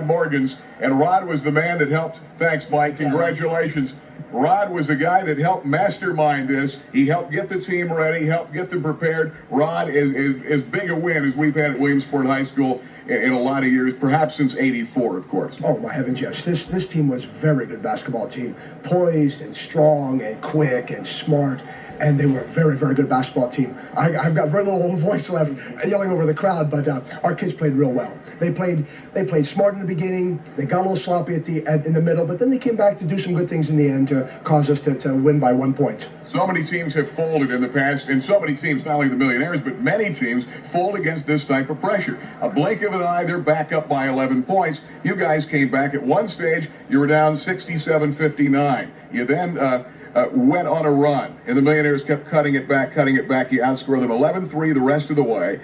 Morgan's, and Rod was the man that helped. Thanks, Mike. Congratulations. Rod was the guy that helped mastermind this. He helped get the team ready, helped get them prepared. Rod is as big a win as we've had at Williamsport High School in a lot of years, perhaps since '84, of course. Oh, my heavens, yes. This team was a very good basketball team, poised and strong and quick and smart. And they were a very, very good basketball team. I've got very little voice left yelling over the crowd, but our kids played real well. They played smart in the beginning. They got a little sloppy in the middle, but then they came back to do some good things in the end to cause us to win by 1 point. So many teams have folded in the past, and so many teams, not only the Millionaires, but many teams fold against this type of pressure. A blink of an eye, they're back up by 11 points. You guys came back at one stage. You were down 67-59. You then went on a run, and the Millionaires kept cutting it back. You outscored them 11-3 the rest of the way,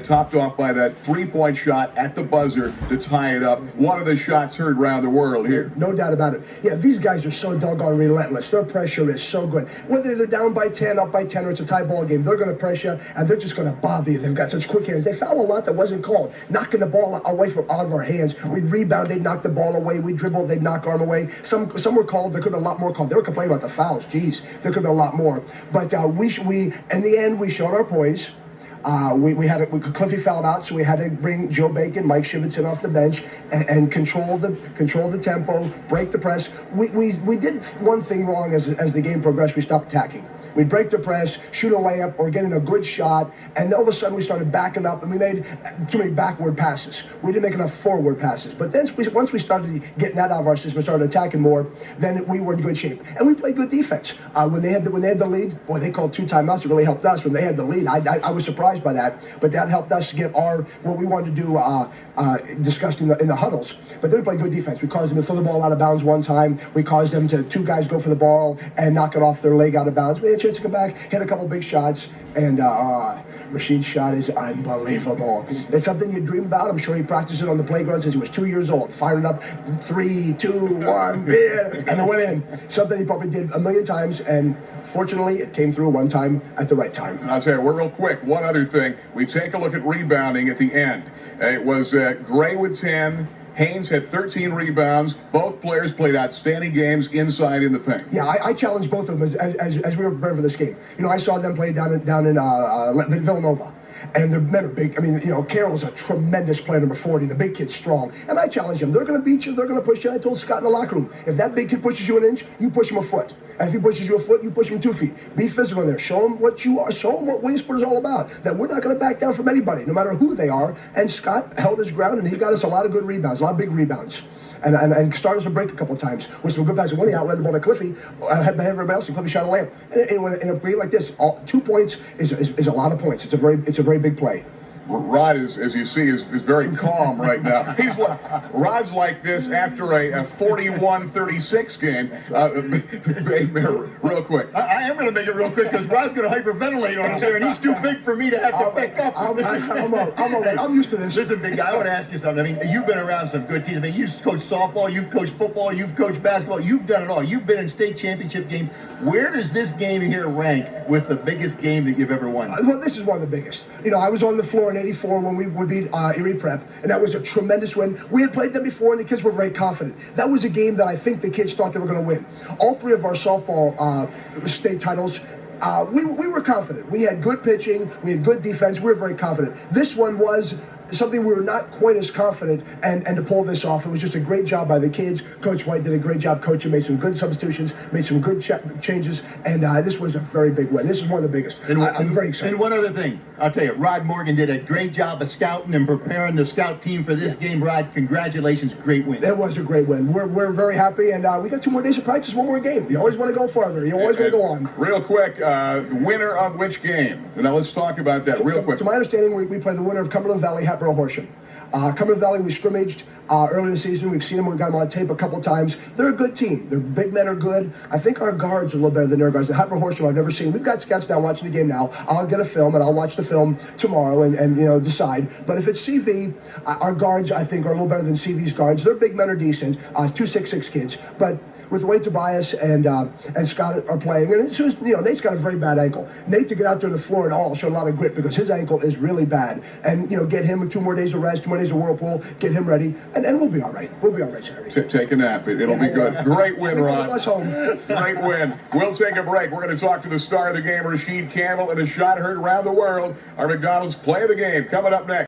topped off by that three-point shot at the buzzer to tie it up. One of the shots heard around the world here. No doubt about it. Yeah, these guys are so doggone relentless. Their pressure is so good. Whether they're down by 10, up by 10, or it's a tie ball game, they're going to pressure, and they're just going to bother you. They've got such quick hands. They foul a lot that wasn't called. Knocking the ball away from out of our hands. We'd rebound, they'd knock the ball away. We'd dribble, they'd knock arm away. Some were called. There could have been a lot more called. They were complaining about the fouls. Jeez, there could have been a lot more. But we in the end, we showed our poise. Cliffy fouled out, so we had to bring Joe Bacon, Mike Shivitson off the bench, and control the tempo, break the press. We did one thing wrong as the game progressed. We stopped attacking. We'd break the press, shoot a layup, or get in a good shot, and all of a sudden we started backing up, and we made too many backward passes. We didn't make enough forward passes. But then once we started getting that out of our system, started attacking more, then we were in good shape. And we played good defense. When they had the lead, boy, they called 2 timeouts. It really helped us. When they had the lead, I was surprised by that, but that helped us get what we wanted to do discussed in the huddles. But then we played good defense. We caused them to throw the ball out of bounds one time. We caused them to 2 guys go for the ball and knock it off their leg out of bounds. We had a chance to come back, hit a couple big shots, and Rashid's shot is unbelievable. It's something you dream about. I'm sure he practiced it on the playground since he was 2 years old, firing up 3, 2, 1, and it went in. Something he probably did a million times, and fortunately, it came through one time at the right time. And I'll tell you, we're real quick. One other thing. We take a look at rebounding at the end. It was Gray with 10. Haynes had 13 rebounds. Both players played outstanding games inside in the paint. Yeah, I challenged both of them as we were preparing for this game. You know, I saw them play down in Villanova. And their men are big. I mean, you know, Carroll's a tremendous player, number 40, and the big kid's strong. And I challenge him. They're going to beat you. They're going to push you. I told Scott in the locker room, if that big kid pushes you an inch, you push him a foot. And if he pushes you a foot, you push him 2 feet. Be physical in there. Show him what you are. Show him what Williamsport is all about. That we're not going to back down from anybody, no matter who they are. And Scott held his ground, and he got us a lot of good rebounds, a lot of big rebounds. And started us a break a couple of times with some good passes. When he outlet the ball to Cliffy, had everybody else, and Cliffy shot a layup. And in a game like this, 2 points is a lot of points. It's a very big play. Rod, as you see, is very calm right now. Rod's like this after a 41-36 game. Real quick. I am going to make it real quick because Rod's going to hyperventilate on us here, and he's too big for me to have to pick up. I'm used to this. Listen, big guy, I want to ask you something. I mean, you've been around some good teams. I mean, you've coached softball, you've coached football, you've coached basketball, you've done it all. You've been in state championship games. Where does this game here rank with the biggest game that you've ever won? Well, this is one of the biggest. You know, I was on the floor in '84 when we beat Erie Prep, and that was a tremendous win. We had played them before, and the kids were very confident. That was a game that I think the kids thought they were going to win. All 3 of our softball state titles, we were confident. We had good pitching, we had good defense, we were very confident. This one was something we were not quite as confident, and to pull this off, it was just a great job by the kids. Coach White did a great job coaching, made some good substitutions, made some good changes, and this was a very big win. This is one of the biggest. I'm very excited. And one other thing, I'll tell you, Rod Morgan did a great job of scouting and preparing the scout team for this game. Rod, congratulations, great win. It was a great win. We're very happy, and we got 2 more days of practice, 1 more game. You always want to go farther. You always want to go on. Real quick, winner of which game? Now let's talk about that real quick. To my understanding, we play the winner of Cumberland Valley, Hatboro Horsham. Cumberland Valley, we scrimmaged early in the season. We've seen them. We've got them on tape a couple times. They're a good team. Their big men are good. I think our guards are a little better than their guards. The Hatboro Horsham I've never seen. We've got scouts down watching the game now. I'll get a film, and I'll watch the film tomorrow and decide. But if it's CV, our guards, I think, are a little better than CV's guards. Their big men are decent. 2 6'6" kids. But with the way Tobias and Scott are playing, and it's just, Nate's got a very bad ankle. Nate, to get out there on the floor at all, showed a lot of grit because his ankle is really bad. And, get him 2 more days of rest, 2 more days of Whirlpool, get him ready. And we'll be all right. We'll be all right, Saturday. Take a nap. It'll be good. Great win, Ron. Us home. Great win. We'll take a break. We're going to talk to the star of the game, Rashid Campbell, and a shot heard around the world. Our McDonald's play of the game coming up next.